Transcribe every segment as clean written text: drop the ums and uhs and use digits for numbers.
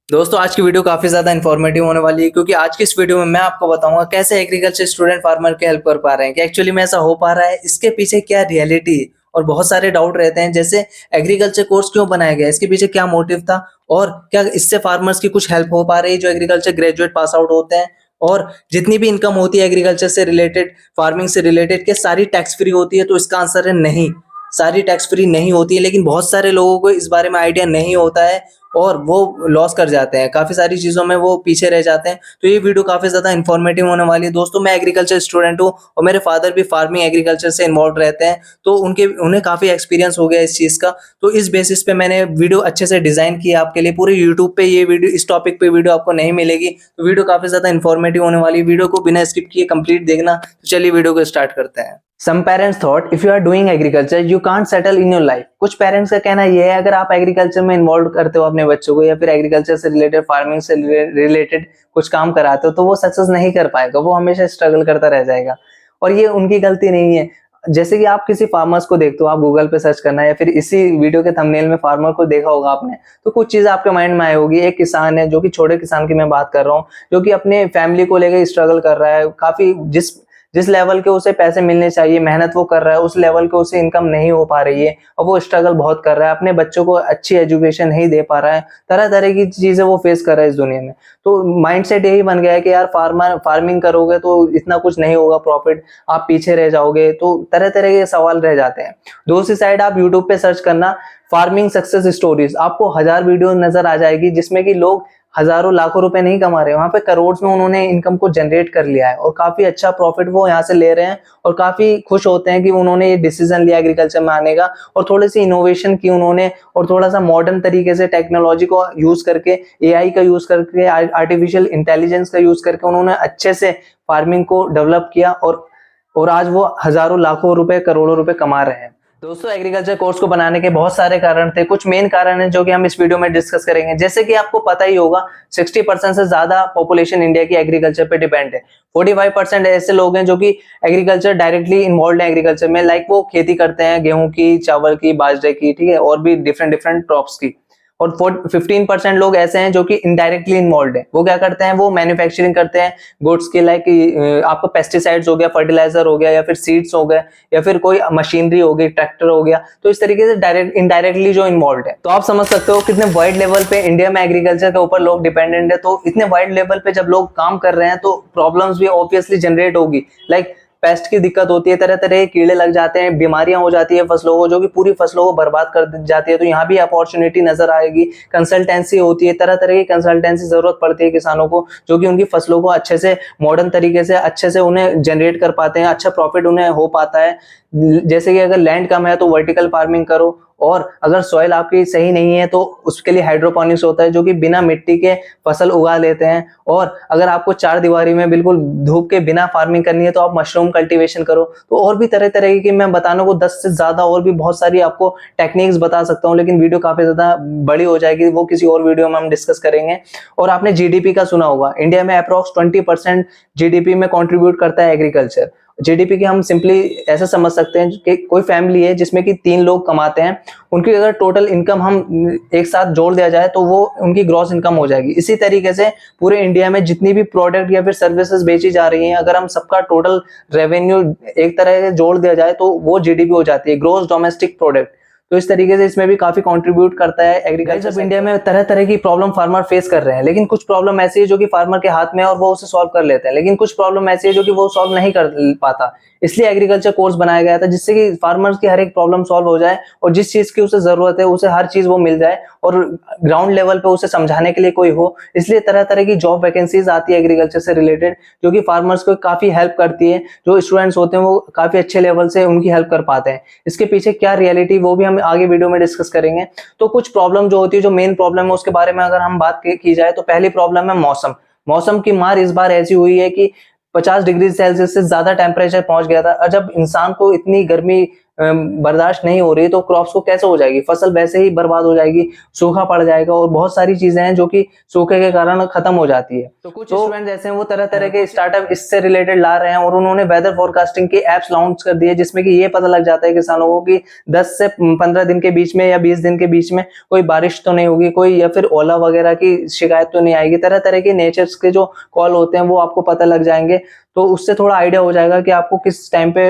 दोस्तों आज की वीडियो काफी ज्यादा इन्फॉर्मेटिव होने वाली है क्योंकि आज की इस वीडियो में मैं आपको बताऊंगा कैसे एग्रीकल्चर स्टूडेंट फार्मर के हेल्प कर पा रहे हैं कि एक्चुअली में ऐसा हो पा रहा है, इसके पीछे क्या रियलिटी है। और बहुत सारे डाउट रहते हैं जैसे एग्रीकल्चर कोर्स क्यों बनाया गया, इसके पीछे क्या मोटिव था और क्या इससे फार्मर्स की कुछ हेल्प हो पा रही है जो एग्रीकल्चर ग्रेजुएट पास आउट होते हैं। और जितनी भी इनकम होती है एग्रीकल्चर से रिलेटेड, फार्मिंग से रिलेटेड, क्या सारी टैक्स फ्री होती है? तो इसका आंसर है नहीं, सारी टैक्स फ्री नहीं होती है। लेकिन बहुत सारे लोगों को इस बारे में आइडिया नहीं होता है और वो लॉस कर जाते हैं, काफी सारी चीजों में वो पीछे रह जाते हैं। तो ये वीडियो काफी ज्यादा इन्फॉर्मेटिव होने वाली है। दोस्तों मैं एग्रीकल्चर स्टूडेंट हूँ और मेरे फादर भी फार्मिंग एग्रीकल्चर से इन्वॉल्व रहते हैं, तो उन्हें काफी एक्सपीरियंस हो गया इस चीज का। तो इस बेसिस पे मैंने वीडियो अच्छे से डिजाइन किया आपके लिए। पूरे यूट्यूब पे ये वीडियो, इस टॉपिक पे वीडियो आपको नहीं मिलेगी, तो वीडियो काफी ज्यादा इन्फॉर्मेटिव होने वाली है। वीडियो को बिना स्किप किए कंप्लीट देखना। तो चलिए वीडियो को स्टार्ट करते हैं। Some parents thought if you are doing agriculture you can't settle in your life। कुछ पेरेंट्स का कहना यह है अगर आप एग्रीकल्चर में इन्वॉल्व करते हो अपने बच्चों को या फिर एग्रीकल्चर से रिलेटेड, फार्मिंग से रिलेटेड कुछ काम कराते हो तो वो सक्सेस नहीं कर पाएगा, वो हमेशा स्ट्रगल करता रह जाएगा। और ये उनकी गलती नहीं है। जैसे कि आप किसी फार्मर्स को देखते हो, आप गूगल पे सर्च करना या फिर इसी वीडियो के थंबनेल में फार्मर को देखा होगा आपने, तो कुछ चीजें आपके माइंड में आई होगी। एक किसान है जो कि छोटे किसान की मैं बात कर रहा हूँ, जो कि अपने फैमिली को लेकर स्ट्रगल कर रहा है, काफी जिस जिस लेवल के उसे पैसे मिलने चाहिए, मेहनत वो कर रहा है, उस लेवल के उसे इनकम नहीं हो पा रही है और वो स्ट्रगल बहुत कर रहा है, अपने बच्चों को अच्छी एजुकेशन नहीं दे पा रहा है, तरह तरह की चीजें वो फेस कर रहा है इस दुनिया में। तो माइंडसेट यही बन गया है कि यार फार्मिंग करोगे तो इतना कुछ नहीं होगा प्रॉफिट, आप पीछे रह जाओगे, तो तरह तरह के सवाल रह जाते हैं। दूसरी साइड आप यूट्यूब पे सर्च करना फार्मिंग सक्सेस स्टोरीज, आपको 1000 वीडियो नजर आ जाएगी जिसमें कि लोग हजारों लाखों रुपए नहीं कमा रहे, वहां पे करोड़ में उन्होंने इनकम को जनरेट कर लिया है और काफी अच्छा प्रॉफिट वो यहाँ से ले रहे हैं और काफी खुश होते हैं कि उन्होंने ये डिसीजन लिया एग्रीकल्चर में आने का और थोड़ी सी इनोवेशन की उन्होंने और थोड़ा सा मॉडर्न तरीके से टेक्नोलॉजी को यूज करके, एआई का यूज करके, आर्टिफिशियल इंटेलिजेंस का यूज करके उन्होंने अच्छे से फार्मिंग को डेवलप किया और आज वो हजारों लाखों रुपए, करोड़ों रुपए कमा रहे हैं। दोस्तों एग्रीकल्चर कोर्स को बनाने के बहुत सारे कारण थे, कुछ मेन कारण हैं जो कि हम इस वीडियो में डिस्कस करेंगे। जैसे कि आपको पता ही होगा 60% से ज्यादा पॉपुलेशन इंडिया की एग्रीकल्चर पे डिपेंड है। 45% ऐसे लोग हैं जो कि एग्रीकल्चर डायरेक्टली इन्वॉल्व है एग्रीकल्चर में, लाइक वो खेती करते हैं गेहूं की, चावल की, बाजरे की, ठीक है, और भी डिफरेंट डिफरेंट क्रॉप्स की। और 15% लोग ऐसे हैं जो कि इनडायरेक्टली इन्वॉल्व है। वो क्या करते हैं, वो मैन्युफैक्चरिंग करते हैं गुड्स की, लाइक आपका पेस्टिसाइड्स हो गया, फर्टिलाइजर हो गया, या फिर सीड्स हो गए, या फिर कोई मशीनरी हो गई, ट्रैक्टर हो गया। तो इस तरीके से डायरेक्ट इनडायरेक्टली जो इन्वॉल्व है। तो आप समझ सकते हो कितने वाइड लेवल पे इंडिया में एग्रीकल्चर के ऊपर लोग डिपेंडेंट है। तो इतने वाइड लेवल पे जब लोग काम कर रहे हैं तो प्रॉब्लम्स भी ऑब्वियसली जनरेट होगी, लाइक पेस्ट की दिक्कत होती है, तरह तरह के कीड़े लग जाते हैं, बीमारियां हो जाती है फसलों को, जो कि पूरी फसलों को बर्बाद कर जाती है। तो यहाँ भी अपॉर्चुनिटी नजर आएगी। कंसल्टेंसी होती है, तरह तरह की कंसल्टेंसी जरूरत पड़ती है किसानों को, जो कि उनकी फसलों को अच्छे से मॉडर्न तरीके से अच्छे से उन्हें जनरेट कर पाते हैं, अच्छा प्रॉफिट उन्हें हो पाता है। जैसे कि अगर लैंड कम है तो वर्टिकल फार्मिंग करो, और अगर सॉइल आपकी सही नहीं है तो उसके लिए हाइड्रोपोनिक्स होता है जो कि बिना मिट्टी के फसल उगा लेते हैं। और अगर आपको चार दीवारी में बिल्कुल धूप के बिना फार्मिंग करनी है तो आप मशरूम कल्टीवेशन करो। तो और भी तरह तरह की, मैं बताने को 10 से ज्यादा और भी बहुत सारी आपको टेक्निक्स बता सकता हूँ, लेकिन वीडियो काफी ज्यादा बड़ी हो जाएगी, वो किसी और वीडियो में हम डिस्कस करेंगे। और आपने जीडीपी का सुना होगा, इंडिया में अप्रोक्स 20% जीडीपी में कॉन्ट्रीब्यूट करता है एग्रीकल्चर। जीडीपी की हम सिंपली ऐसे समझ सकते हैं कि कोई फैमिली है जिसमें कि 3 लोग कमाते हैं, उनकी अगर टोटल इनकम हम एक साथ जोड़ दिया जाए तो वो उनकी ग्रॉस इनकम हो जाएगी। इसी तरीके से पूरे इंडिया में जितनी भी प्रोडक्ट या फिर सर्विसेज बेची जा रही हैं, अगर हम सबका टोटल रेवेन्यू एक तरह से जोड़ दिया जाए तो वो जीडीपी हो जाती है, ग्रोस डोमेस्टिक प्रोडक्ट। तो इस तरीके से इसमें भी काफी कंट्रीब्यूट करता है एग्रीकल्चर। जब इंडिया में तरह तरह की प्रॉब्लम फार्मर फेस कर रहे हैं, लेकिन कुछ प्रॉब्लम ऐसी है जो कि फार्मर के हाथ में है और वो उसे सॉल्व कर लेते हैं, लेकिन कुछ प्रॉब्लम ऐसी है जो कि वो सॉल्व नहीं कर पाता। इसलिए एग्रीकल्चर कोर्स बनाया गया था जिससे कि फार्मर्स की हर एक प्रॉब्लम सॉल्व हो जाए और जिस चीज की उसे जरूरत है उसे हर चीज वो मिल जाए और ग्राउंड लेवल पे उसे समझाने के लिए कोई हो। इसलिए तरह तरह की जॉब वैकेंसीज आती है एग्रीकल्चर से रिलेटेड, जो कि फार्मर्स को काफी हेल्प करती है। जो स्टूडेंट्स होते हैं वो काफी अच्छे लेवल से उनकी हेल्प कर पाते हैं। इसके पीछे क्या रियलिटी, वो भी हम आगे वीडियो में डिस्कस करेंगे। तो कुछ प्रॉब्लम जो होती है, जो मेन प्रॉब्लम है उसके बारे में अगर हम बात की जाए तो पहली प्रॉब्लम है मौसम। मौसम की मार इस बार ऐसी हुई है कि 50 डिग्री सेल्सियस से ज्यादा टेम्परेचर पहुंच गया था। और जब इंसान को इतनी गर्मी बर्दाश्त नहीं हो रही तो क्रॉप्स को कैसे हो जाएगी, फसल वैसे ही बर्बाद हो जाएगी, सूखा पड़ जाएगा और बहुत सारी चीजें हैं जो कि सूखे के कारण खत्म हो जाती है। तो कुछ स्टूडेंट ऐसे हैं वो तरह तरह के स्टार्टअप इससे रिलेटेड ला रहे हैं और उन्होंने वेदर फोरकास्टिंग की एप्स लॉन्च कर दी है, जिसमें कि ये पता लग जाता है किसानों को कि 10 से 15 दिन के बीच में या 20 दिन के बीच में कोई बारिश तो नहीं होगी, कोई या फिर ओला वगैरह की शिकायत तो नहीं आएगी। तरह तरह के नेचर्स के जो कॉल होते हैं वो आपको पता लग जाएंगे, तो उससे थोड़ा आइडिया हो जाएगा कि आपको किस टाइम पे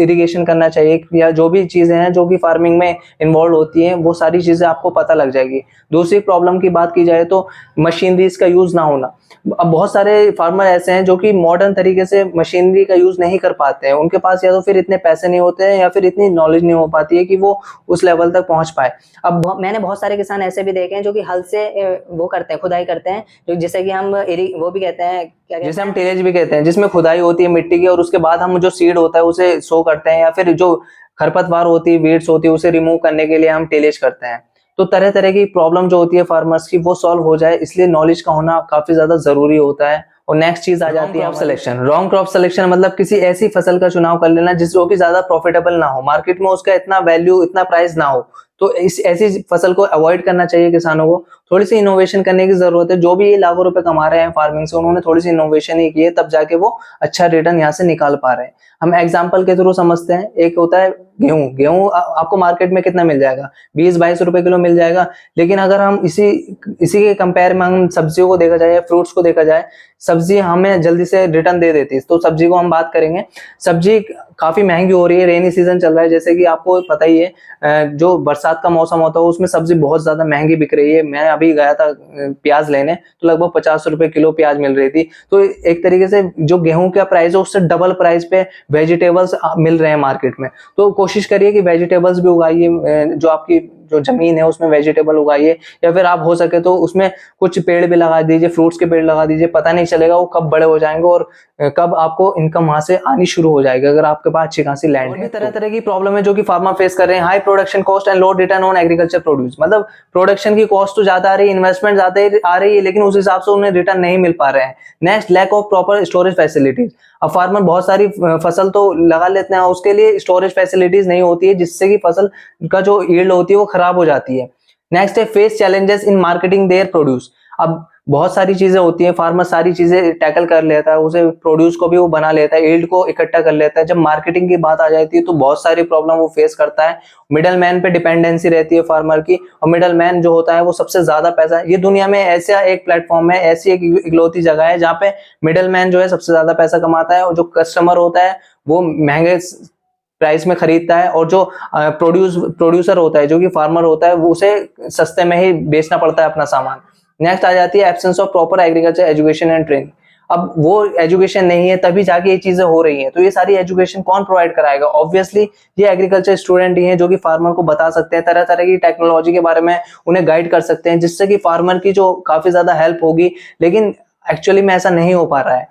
इरिगेशन करना चाहिए या जो भी चीजें हैं जो कि फार्मिंग में इन्वॉल्व होती हैं वो सारी चीजें आपको पता लग जाएगी। दूसरी प्रॉब्लम की बात की जाए तो मशीनरीज का यूज ना होना। अब बहुत सारे फार्मर ऐसे हैं जो कि मॉडर्न तरीके से मशीनरी का यूज नहीं कर पाते हैं, उनके पास या तो फिर इतने पैसे नहीं होते हैं या फिर इतनी नॉलेज नहीं हो पाती है कि वो उस लेवल तक पहुंच पाए। अब मैंने बहुत सारे किसान ऐसे भी देखे हैं जो कि हल से वो करते हैं, खुदाई करते हैं, जो जिसे कि हम वो भी कहते हैं, क्या कहते जिसे हम टिलेज भी कहते हैं, जिसमें खुदाई होती है मिट्टी की और उसके बाद हम जो सीड होता है उसे सो करते हैं, या फिर जो खरपतवार होती है, वीड्स होती है, उसे रिमूव करने के लिए हम टिलेज करते हैं। तो तरह तरह की प्रॉब्लम जो होती है फार्मर्स की वो सॉल्व हो जाए, इसलिए नॉलेज का होना काफी ज्यादा जरूरी होता है। और नेक्स्ट चीज आ जाती है सिलेक्शन। रॉन्ग क्रॉप सिलेक्शन मतलब किसी ऐसी फसल का चुनाव कर लेना जिसको कि ज्यादा प्रॉफिटेबल ना हो, मार्केट में उसका इतना वैल्यू, इतना प्राइस ना हो, तो इस ऐसी फसल को अवॉइड करना चाहिए किसानों को। थोड़ी सी इनोवेशन करने की जरूरत है। जो भी ये लाखों रुपए कमा रहे हैं फार्मिंग से, उन्होंने थोड़ी सी इनोवेशन ही की है, तब जाके वो अच्छा रिटर्न यहाँ से निकाल पा रहे हैं। हम एग्जाम्पल के थ्रू समझते हैं। एक होता है गेहूं। गेहूं आपको मार्केट में कितना मिल जाएगा, 20-22 रुपए किलो मिल जाएगा। लेकिन अगर हम इसी के कंपेयर में हम सब्जियों को देखा जाए या फ्रूट्स को देखा जाए, सब्जी हमें जल्दी से रिटर्न दे देती है। तो सब्जी को हम बात करेंगे, सब्जी काफी महंगी हो रही है, रेनी सीजन चल रहा है, जैसे कि आपको पता ही है। जो बरसात का मौसम होता है उसमें सब्जी बहुत ज्यादा महंगी बिक रही है। मैं अभी गया था प्याज लेने, तो लगभग 50 रुपए किलो प्याज मिल रही थी। तो एक तरीके से जो गेहूं का प्राइस है उससे डबल प्राइस पे वेजिटेबल्स मिल रहे हैं मार्केट में। तो कोशिश करिए कि वेजिटेबल्स भी उगाइए, जो आपकी जो जमीन है उसमें वेजिटेबल उगाइए, या फिर आप हो सके तो उसमें कुछ पेड़ भी लगा दीजिए, फ्रूट्स के पेड़ लगा दीजिए। पता नहीं चलेगा वो कब बड़े हो जाएंगे और कब आपको इनकम वहां से आनी शुरू हो जाएगी, अगर आपके पास अच्छी खासी लैंड है। तरह तरह की प्रॉब्लम है जो कि फार्मर फेस कर रहे हैं। High production cost and low return on agriculture produce, मतलब प्रोडक्शन की कॉस्ट तो ज्यादा आ रही है, इन्वेस्टमेंट ज्यादा आ रही है, लेकिन उस हिसाब से उन्हें रिटर्न नहीं मिल पा रहे हैं। Next, lack of proper storage facilities. अब फार्मर बहुत सारी फसल तो लगा लेते हैं, उसके लिए स्टोरेज फैसिलिटीज नहीं होती है, जिससे कि फसल का जो यील्ड होती है वो खराब हो जाती है। नेक्स्ट है face challenges in marketing there produce. अब बहुत सारी चीजें होती हैं, फार्मर सारी चीजें टैकल कर लेता है, उसे प्रोड्यूस को भी वो बना लेता है, यील्ड को इकट्ठा कर लेता है। जब मार्केटिंग की बात आ जाती है तो बहुत सारी प्रॉब्लम वो फेस करता है। मिडल मैन पे डिपेंडेंसी रहती है फार्मर की, और मिडल मैन जो होता है वो सबसे ज्यादा पैसा, ये दुनिया में ऐसा एक प्लेटफॉर्म है, ऐसी एक इकलौती जगह है जहाँ पे मिडल मैन जो है सबसे ज्यादा पैसा कमाता है, और जो कस्टमर होता है वो महंगे प्राइस में खरीदता है, और जो प्रोड्यूसर होता है, जो कि फार्मर होता है, वो उसे सस्ते में ही बेचना पड़ता है अपना सामान। नेक्स्ट आ जाती है absence of proper agriculture education and training. अब वो एजुकेशन नहीं है तभी जाके ये चीजें हो रही हैं, तो ये सारी एजुकेशन कौन प्रोवाइड कराएगा? ऑब्वियसली ये एग्रीकल्चर स्टूडेंट ही हैं, जो कि फार्मर को बता सकते हैं, तरह तरह की टेक्नोलॉजी के बारे में उन्हें गाइड कर सकते हैं, जिससे कि फार्मर की जो काफी ज्यादा हेल्प होगी। लेकिन एक्चुअली में ऐसा नहीं हो पा रहा है।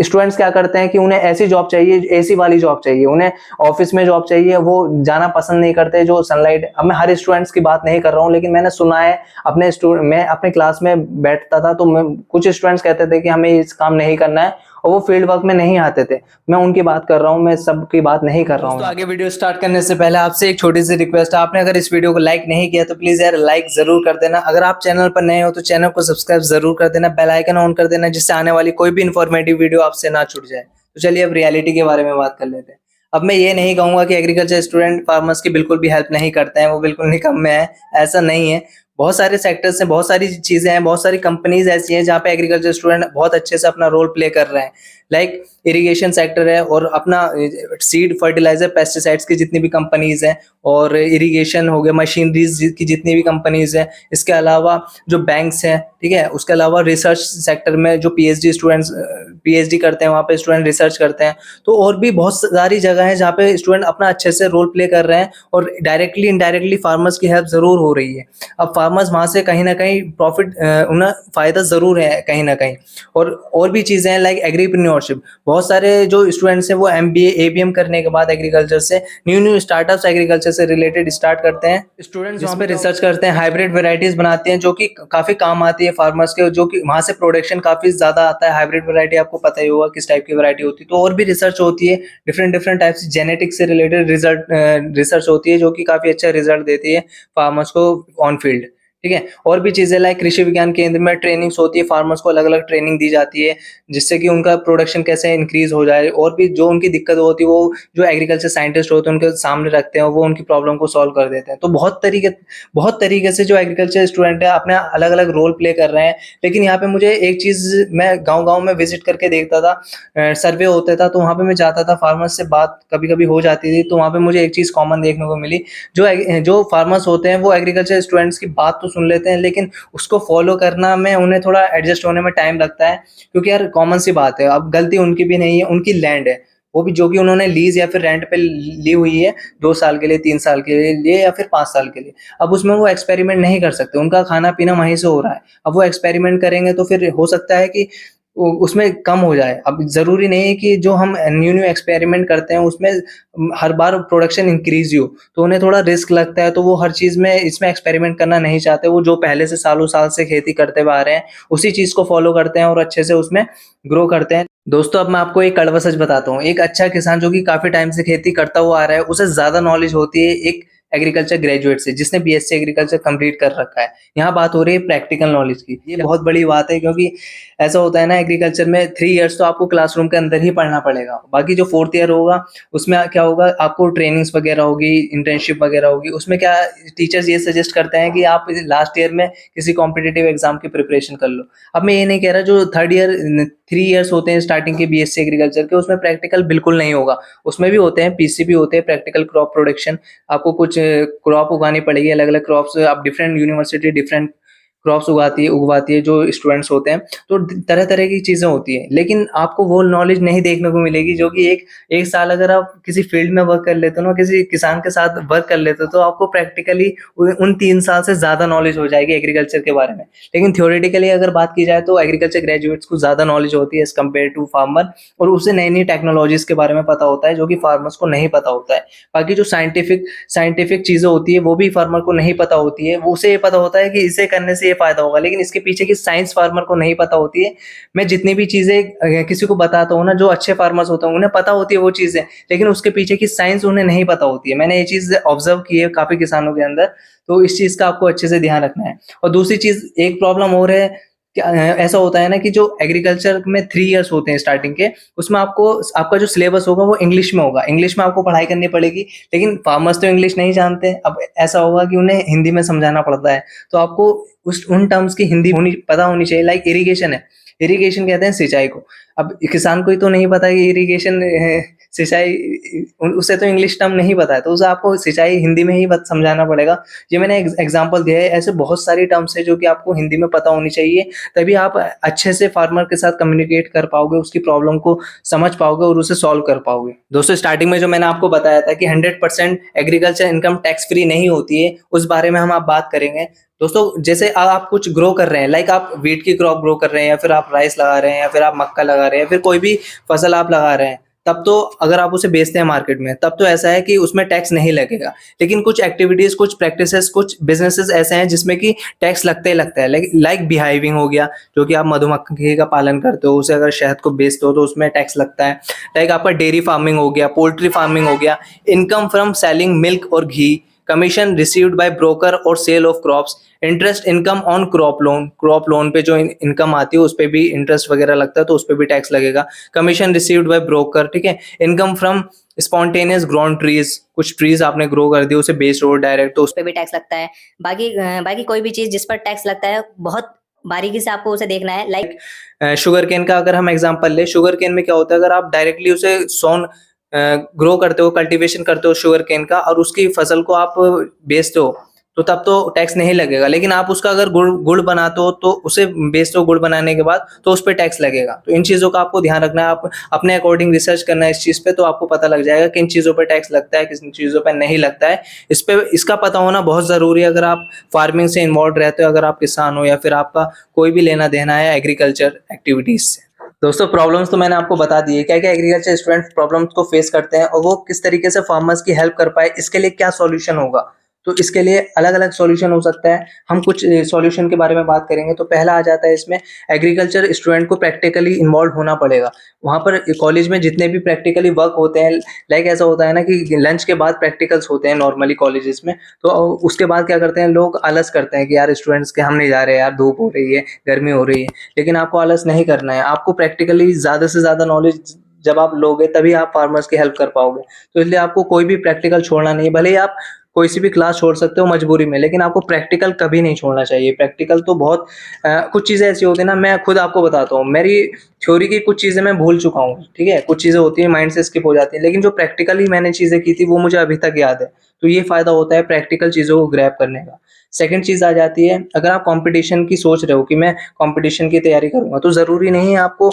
स्टूडेंट्स क्या करते हैं कि उन्हें ऐसी जॉब चाहिए, एसी वाली जॉब चाहिए, उन्हें ऑफिस में जॉब चाहिए, वो जाना पसंद नहीं करते जो सनलाइट। अब मैं हर स्टूडेंट्स की बात नहीं कर रहा हूँ, लेकिन मैंने सुना है मैं अपने क्लास में बैठता था तो कुछ स्टूडेंट्स कहते थे कि हमें इस काम नहीं करना है, और वो फील्ड वर्क में नहीं आते थे। मैं उनकी बात कर रहा हूँ, मैं सबकी बात नहीं कर रहा हूँ। तो आगे वीडियो स्टार्ट करने से पहले आपसे एक छोटी सी रिक्वेस्ट है, आपने अगर इस वीडियो को लाइक नहीं किया तो प्लीज यार लाइक जरूर कर देना। अगर आप चैनल पर नए हो तो चैनल को सब्सक्राइब जरूर कर देना, बेल आइकन ऑन कर देना, जिससे आने वाली कोई भी इंफॉर्मेटिव वीडियो आपसे ना छूट जाए। तो चलिए अब रियलिटी के बारे में बात कर लेते हैं। अब मैं ये नहीं कहूंगा कि एग्रीकल्चर स्टूडेंट फार्मर्स की बिल्कुल भी हेल्प नहीं करते हैं, वो बिल्कुल निकम्मे हैं, ऐसा नहीं है। बहुत सारे सेक्टर्स हैं, बहुत सारी चीजें हैं, बहुत सारी कंपनीज ऐसी हैं जहाँ पे एग्रीकल्चर स्टूडेंट बहुत अच्छे से अपना रोल प्ले कर रहे हैं। लाइक इरिगेशन सेक्टर है, और अपना सीड, फर्टिलाइजर, पेस्टिसाइड्स की जितनी भी कंपनीज हैं, और इरिगेशन हो गया, मशीनरीज की जितनी भी कंपनीज हैं। इसके अलावा जो बैंक्स हैं, ठीक है, उसके अलावा रिसर्च सेक्टर में जो पीएचडी स्टूडेंट्स पीएचडी करते हैं, वहाँ पे स्टूडेंट रिसर्च करते हैं। तो और भी बहुत सारी जगह है जहाँ पे स्टूडेंट अपना अच्छे से रोल प्ले कर रहे हैं, और डायरेक्टली इनडायरेक्टली फार्मर्स की हेल्प जरूर हो रही है। अब फार्मर्स वहाँ से कहीं ना कहीं प्रॉफिट, उन्हें फायदा जरूर है कहीं ना कहीं। और भी चीजें हैं लाइक एग्रीप्रेन्योर्स। एंटरप्रेन्योरशिप। बहुत सारे जो स्टूडेंट्स हैं वो MBA ABM करने के बाद एग्रीकल्चर से न्यू स्टार्टअप्स एग्रीकल्चर से रिलेटेड स्टार्ट करते हैं। स्टूडेंट्स वहाँ पे रिसर्च करते हैं, हाइब्रिड वेराइटीज बनाते हैं जो कि काफी काम आती है फार्मर्स के, जो कि वहाँ से प्रोडक्शन काफी ज्यादा आता है। हाइब्रिड वैरायटी आपको पता ही होगा किस टाइप की वैरायटी होती है। तो और भी रिसर्च होती है, डिफरेंट डिफरेंट टाइप्स जेनेटिक्स से रिलेटेड रिसर्च होती है जो कि काफी अच्छा रिजल्ट देती है फार्मर्स को ऑन फील्ड। ठीक है, और भी चीजें लाइक कृषि विज्ञान केंद्र में ट्रेनिंग्स होती है, फार्मर्स को अलग अलग ट्रेनिंग दी जाती है जिससे कि उनका प्रोडक्शन कैसे इंक्रीज हो जाए, और भी जो उनकी दिक्कत होती है वो जो एग्रीकल्चर साइंटिस्ट होते हैं उनके सामने रखते हैं, वो उनकी प्रॉब्लम को सॉल्व कर देते हैं। तो बहुत तरीके से जो एग्रीकल्चर स्टूडेंट है अपने अलग अलग रोल प्ले कर रहे हैं। लेकिन यहाँ पे मुझे एक चीज, मैं गाँव गाँव में विजिट करके देखता था, सर्वे होता था, तो वहाँ पे मैं जाता था, फार्मर्स से बात कभी कभी हो जाती थी, तो वहाँ पे मुझे एक चीज कॉमन देखने को मिली। जो फार्मर्स होते हैं वो एग्रीकल्चर स्टूडेंट्स की बात तो सुन लेते हैं, लेकिन उसको फॉलो करना में उन्हें थोड़ा एडजस्ट होने में टाइम लगता है, क्योंकि यार कॉमन सी बात है, अब गलती उनकी भी नहीं है, उनकी लैंड है, वो भी जो कि उन्होंने लीज या फिर रेंट पे ली हुई है 2 साल के लिए, 3 साल के लिए या फिर 5 साल के लिए। अब उसमें वो एक्सपेरिमेंट नहीं कर सकते, उनका खाना पीना वहीं से हो रहा है। अब वो एक्सपेरिमेंट करेंगे तो फिर हो सकता है कि उसमें कम हो जाए। अब जरूरी नहीं है कि जो हम न्यू एक्सपेरिमेंट करते हैं उसमें हर बार प्रोडक्शन इंक्रीज हो, तो उन्हें थोड़ा रिस्क लगता है, तो वो हर चीज में इसमें एक्सपेरिमेंट करना नहीं चाहते। वो जो पहले से सालों साल से खेती करते हुए आ रहे हैं उसी चीज को फॉलो करते हैं और अच्छे से उसमें ग्रो करते हैं। दोस्तों अब मैं आपको एक कड़वा सच बताता हूँ, एक अच्छा किसान जो कि काफी टाइम से खेती करता हुआ आ रहा है उसे ज्यादा नॉलेज होती है एक एग्रीकल्चर ग्रेजुएट से जिसने BSc एग्रीकल्चर कंप्लीट कर रखा है। यहाँ बात हो रही है प्रैक्टिकल नॉलेज की। ये बहुत बड़ी बात है, क्योंकि ऐसा होता है ना, एग्रीकल्चर में 3 इयर्स तो आपको क्लासरूम के अंदर ही पढ़ना पड़ेगा, बाकी जो 4th ईयर होगा उसमें क्या होगा, आपको ट्रेनिंग्स वगैरह होगी, इंटर्नशिप वगैरह होगी। उसमें क्या टीचर्स ये सजेस्ट करते हैं कि आप लास्ट ईयर में किसी कॉम्पिटिटिव एग्जाम की प्रिपरेशन कर लो। अब मैं ये नहीं कह रहा जो 3 इयर्स होते हैं स्टार्टिंग के BSc एग्रीकल्चर के उसमें प्रैक्टिकल बिल्कुल नहीं होगा, उसमें भी होते हैं, PCB होते हैं, प्रैक्टिकल क्रॉप प्रोडक्शन। आपको कुछ क्रॉप उगानी पड़ेगी, अलग अलग क्रॉप्स, आप डिफरेंट यूनिवर्सिटी डिफरेंट क्रॉप्स उगवाती है जो स्टूडेंट्स होते हैं, तो तरह तरह की चीजें होती है। लेकिन आपको वो नॉलेज नहीं देखने को मिलेगी जो कि एक साल अगर आप किसी फील्ड में वर्क कर लेते हो ना, किसी किसान के साथ वर्क कर लेते हो, तो आपको प्रैक्टिकली उन 3 साल से ज्यादा नॉलेज हो जाएगी एग्रीकल्चर के बारे में। लेकिन थ्योरेटिकली अगर बात की जाए तो एग्रीकल्चर ग्रेजुएट्स को ज्यादा नॉलेज होती है एज कम्पेयर टू फार्मर, और उसे नई नई टेक्नोलॉजीज के बारे में पता होता है जो कि फार्मर्स को नहीं पता होता है। बाकी जो साइंटिफिक चीजें होती है वो भी फार्मर को नहीं पता होती है, वो उसे ये पता होता है कि इसे करने से ये फायदा होगा, लेकिन इसके पीछे की साइंस फार्मर को नहीं पता होती है। मैं जितनी भी चीजें किसी को बताता हूँ ना, जो अच्छे फार्मर्स होते हैं उन्हें पता होती है वो चीजें, लेकिन उसके पीछे की साइंस उन्हें नहीं पता होती है। मैंने ये चीज ऑब्जर्व की है काफी किसानों के अंदर, तो इस चीज का आपको अच्छे से ध्यान रखना है। और दूसरी चीज, एक प्रॉब्लम और है, ऐसा होता है ना कि जो एग्रीकल्चर में 3 इयर्स होते हैं स्टार्टिंग के, उसमें आपका जो सिलेबस होगा वो इंग्लिश में होगा, इंग्लिश में आपको पढ़ाई करनी पड़ेगी, लेकिन फार्मर्स तो इंग्लिश नहीं जानते। अब ऐसा होगा कि उन्हें हिंदी में समझाना पड़ता है, तो आपको उन टर्म्स की हिंदी पता होनी चाहिए। लाइक इरिगेशन है, इरिगेशन कहते हैं सिंचाई को। अब किसान को ही तो नहीं पता कि इरिगेशन सिंचाई, उसे तो इंग्लिश टर्म नहीं पता है, तो उसे आपको सिंचाई हिंदी में ही समझाना पड़ेगा। ये मैंने एग्जांपल दिया है, ऐसे बहुत सारी टर्म्स है जो कि आपको हिंदी में पता होनी चाहिए, तभी आप अच्छे से फार्मर के साथ कम्युनिकेट कर पाओगे, उसकी प्रॉब्लम को समझ पाओगे और उसे सॉल्व कर पाओगे। दोस्तों स्टार्टिंग में जो मैंने आपको बताया था कि 100% एग्रीकल्चर इनकम टैक्स फ्री नहीं होती है, उस बारे में हम आप बात करेंगे। दोस्तों जैसे आप कुछ ग्रो कर रहे हैं, लाइक आप वीट की क्रॉप ग्रो कर रहे हैं, या फिर आप राइस लगा रहे हैं, या फिर आप मक्का लगा रहे हैं, या फिर कोई भी फसल आप लगा रहे हैं, तब तो अगर आप उसे बेचते हैं मार्केट में, तब तो ऐसा है कि उसमें टैक्स नहीं लगेगा। लेकिन कुछ एक्टिविटीज, कुछ प्रैक्टिसेस, कुछ बिजनेसेस ऐसे हैं जिसमें कि टैक्स लगता ही लगता है। लाइक बिहाइविंग हो गया, जो कि आप मधुमक्खी का पालन करते हो, उसे अगर शहद को बेचते हो तो उसमें टैक्स लगता है। लाइक आपका डेयरी फार्मिंग हो गया, पोल्ट्री फार्मिंग हो गया, इनकम फ्रॉम सेलिंग मिल्क और ghee, commission received by broker और sale of crops, interest income on crop loan पे जो इनकम आती है उस पे भी इंटरेस्ट वगैरह लगता है, तो उस पे भी टैक्स लगेगा। कमीशन रिसीव्ड बाय ब्रोकर, ठीक है। Income from spontaneous grown trees, कुछ ट्रीज आपने ग्रो कर दिए, उसे बेच रहे हो डायरेक्ट, तो उस पे भी टैक्स लगता है। बाकी कोई भी चीज जिस पर टैक्स लगता है बहुत बारीकी से आपको उसे देखना है। लाइक शुगर केन का अगर हम एग्जांपल ले, शुगर केन में क्या होता है, अगर आप डायरेक्टली उसे ग्रो करते हो, कल्टीवेशन करते हो शुगर केन का, और उसकी फसल को आप बेचते हो, तो तब तो टैक्स नहीं लगेगा। लेकिन आप उसका अगर गुड़ बनाते हो, तो उसे बेचते हो गुड़ बनाने के बाद, तो उस पर टैक्स लगेगा। तो इन चीजों का आपको ध्यान रखना है, आप अपने अकॉर्डिंग रिसर्च करना है इस चीज पे, तो आपको पता लग जाएगा किन चीजों पर टैक्स लगता है, किन चीजों पर नहीं लगता है। इसका पता होना बहुत जरूरी है अगर आप फार्मिंग से इन्वॉल्व रहते हो, अगर आप किसान हो, या फिर आपका कोई भी लेना देना है एग्रीकल्चर एक्टिविटीज से। दोस्तों प्रॉब्लम्स तो मैंने आपको बता दी है, क्या क्या एग्रीकल्चर स्टूडेंट प्रॉब्लम्स को फेस करते हैं और वो किस तरीके से फार्मर्स की हेल्प कर पाए, इसके लिए क्या सॉल्यूशन होगा। तो इसके लिए अलग अलग सॉल्यूशन हो सकता है। हम कुछ सॉल्यूशन के बारे में बात करेंगे। तो पहला आ जाता है इसमें, एग्रीकल्चर स्टूडेंट को प्रैक्टिकली इन्वॉल्व होना पड़ेगा। वहाँ पर कॉलेज में जितने भी प्रैक्टिकली वर्क होते हैं, लाइक ऐसा होता है ना कि लंच के बाद प्रैक्टिकल्स होते हैं नॉर्मली कॉलेजेस में, तो उसके बाद क्या करते हैं लोग, आलस करते हैं कि यार स्टूडेंट्स के हम नहीं जा रहे, यार धूप हो रही है, गर्मी हो रही है। लेकिन आपको आलस नहीं करना है, आपको प्रैक्टिकली ज़्यादा से ज़्यादा नॉलेज जब आप लोगे तभी आप फार्मर्स की हेल्प कर पाओगे। तो इसलिए आपको कोई भी प्रैक्टिकल छोड़ना नहीं, भले ही आप कोई सी भी क्लास छोड़ सकते हो मजबूरी में, लेकिन आपको प्रैक्टिकल कभी नहीं छोड़ना चाहिए। प्रैक्टिकल तो बहुत कुछ चीज़ें ऐसी होती है ना, मैं खुद आपको बताता हूँ, मेरी थ्योरी की कुछ चीज़ें मैं भूल चुका हूँ, ठीक है, कुछ चीज़ें होती है माइंड से स्किप हो जाती है, लेकिन जो प्रैक्टिकली मैंने चीज़ें की थी वो मुझे अभी तक याद है। तो ये फ़ायदा होता है प्रैक्टिकल चीज़ों को ग्रैब करने का। सेकंड चीज़ आ जाती है, अगर आप कंपटीशन की सोच रहे हो कि मैं कंपटीशन की तैयारी करूँगा, तो ज़रूरी नहीं है आपको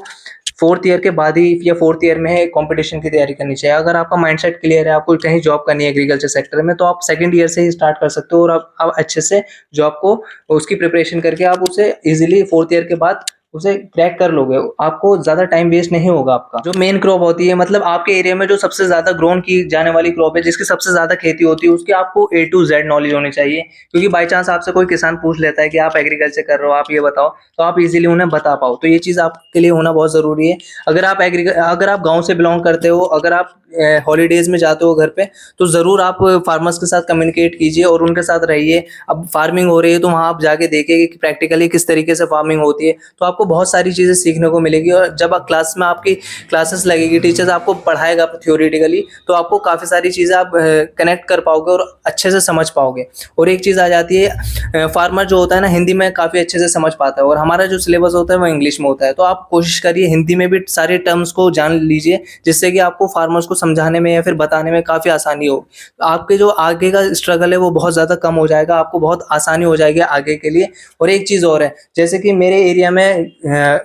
4th ईयर के बाद ही या 4th ईयर में ही कंपटीशन की तैयारी करनी चाहिए। अगर आपका माइंडसेट क्लियर है, आपको कहीं जॉब करनी है एग्रीकल्चर सेक्टर में, तो आप 2nd ईयर से ही स्टार्ट कर सकते हो और आप अच्छे से जॉब को, उसकी प्रिपरेशन करके आप उसे ईजिली 4th ईयर के बाद उसे क्रैक कर लोगे। आपको ज़्यादा टाइम वेस्ट नहीं होगा आपका। जो मेन क्रॉप होती है, मतलब आपके एरिया में जो सबसे ज़्यादा ग्रोन की जाने वाली क्रॉप है, जिसकी सबसे ज़्यादा खेती होती है, उसकी आपको A to Z नॉलेज होनी चाहिए। क्योंकि बाई चांस आपसे कोई किसान पूछ लेता है कि आप एग्रीकल्चर कर रहे हो, आप ये बताओ, तो आप इजीली उन्हें बता पाओ। तो ये चीज़ आपके लिए होना बहुत ज़रूरी है। अगर आप गाँव से बिलोंग करते हो, अगर आप हॉलीडेज़ में जाते हो घर पे, तो ज़रूर आप फार्मर्स के साथ कम्युनिकेट कीजिए और उनके साथ रहिए। अब फार्मिंग हो रही है तो वहाँ आप जाके देखिए कि प्रैक्टिकली किस तरीके से फार्मिंग होती है, तो आपको बहुत सारी चीज़ें सीखने को मिलेगी। और जब आप क्लास में आपकी क्लासेस लगेगी, टीचर्स आपको पढ़ाएगा थ्योरेटिकली, तो आपको काफ़ी सारी चीज़ें आप कनेक्ट कर पाओगे और अच्छे से समझ पाओगे। और एक चीज़ आ जाती है, फार्मर जो होता है ना, हिंदी में काफ़ी अच्छे से समझ पाता है और हमारा जो सिलेबस होता है वो इंग्लिश में होता है। तो आप कोशिश करिए हिंदी में भी सारे टर्म्स को जान लीजिए, जिससे कि आपको फार्मर्स को समझाने में या फिर बताने में काफ़ी आसानी हो। आपके जो आगे का स्ट्रगल है वो बहुत ज़्यादा कम हो जाएगा, आपको बहुत आसानी हो जाएगी आगे के लिए। और एक चीज़ और है, जैसे कि मेरे एरिया में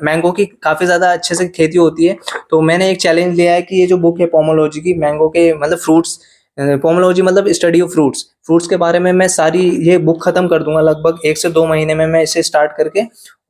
मैंगो की काफ़ी ज़्यादा अच्छे से खेती होती है, तो मैंने एक चैलेंज लिया है कि ये जो बुक है पोमोलॉजी की, मैंगो के मतलब फ्रूट्स, पोमोलॉजी मतलब स्टडी ऑफ फ्रूट्स के बारे में मैं सारी ये बुक ख़त्म कर दूंगा लगभग 1 से 2 महीने में। मैं इसे स्टार्ट करके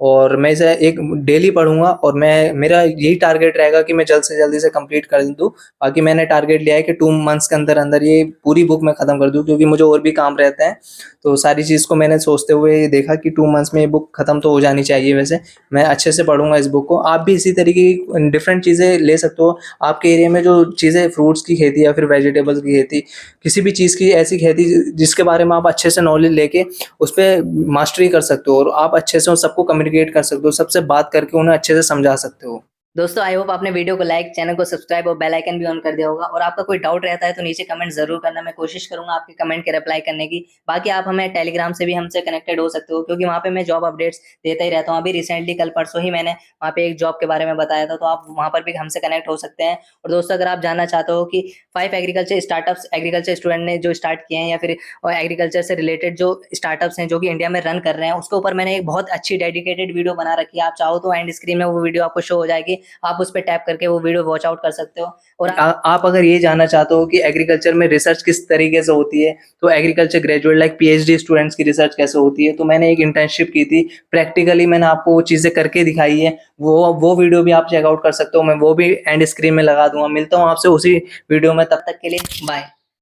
और मैं इसे एक डेली पढ़ूंगा और मेरा यही टारगेट रहेगा कि मैं जल्द से जल्दी से कंप्लीट कर दूं। बाकी मैंने टारगेट लिया है कि 2 मंथ्स के अंदर अंदर ये पूरी बुक मैं ख़त्म कर दूं, क्योंकि मुझे और भी काम रहते हैं। तो सारी चीज़ को मैंने सोचते हुए ये देखा कि 2 मंथ्स में ये बुक ख़त्म तो हो जानी चाहिए। वैसे मैं अच्छे से पढ़ूंगा इस बुक को। आप भी इसी तरीके की डिफरेंट चीज़ें ले सकते हो। आपके एरिया में जो चीज़ें, फ्रूट्स की खेती या फिर वेजिटेबल्स की खेती, किसी भी चीज़ की ऐसी खेती जिसके बारे में आप अच्छे से नॉलेज लेके उस पर मास्टरी कर सकते हो और आप अच्छे से उन सबको कम्युनिकेट कर सकते हो, सबसे बात करके उन्हें अच्छे से समझा सकते हो। दोस्तों आई होप आपने वीडियो को लाइक, चैनल को सब्सक्राइब और बेल आइकन भी ऑन कर दिया होगा। और आपका कोई डाउट रहता है तो नीचे कमेंट जरूर करना, मैं कोशिश करूंगा आपके कमेंट के रिप्लाई करने की। बाकी आप हमें टेलीग्राम से भी हमसे कनेक्टेड हो सकते हो, क्योंकि वहाँ पे मैं जॉब अपडेट्स देता ही रहता हूँ। अभी रिसेंटली कल परसों ही मैंने वहाँ पे एक जॉब के बारे में बताया था, तो आप वहाँ पर भी हमसे कनेक्ट हो सकते हैं। और दोस्तों अगर आप जानना चाहते हो कि 5 एग्रीकल्चर स्टार्टअप्स एग्रीकल्चर स्टूडेंट ने जो स्टार्ट किए हैं, या फिर एग्रीकल्चर से रिलेटेड जो स्टार्टअप्स हैं जो कि इंडिया में रन कर रहे हैं, उसके ऊपर मैंने एक बहुत अच्छी डेडिकेटेड वीडियो बना रखी है। आप चाहो तो एंड स्क्रीन में वो वीडियो आपको शो हो जाएगी, आप उस पर टैप करके वो वीडियो वॉच आउट कर सकते हो। और आप अगर ये जानना चाहते हो कि एग्रीकल्चर में रिसर्च किस तरीके से होती है, तो agriculture graduate like PhD students की रिसर्च कैसे होती है, तो मैंने एक इंटर्नशिप की थी, प्रैक्टिकली मैंने आपको वो चीज़ें करके दिखाई है। वो वीडियो भी आप चेकआउट कर सकते हो, मैं वो भी एंड स्क्रीन में लगा दूंगा। मिलता हूँ आपसे उसी वीडियो में, तब तक के लिए बाय।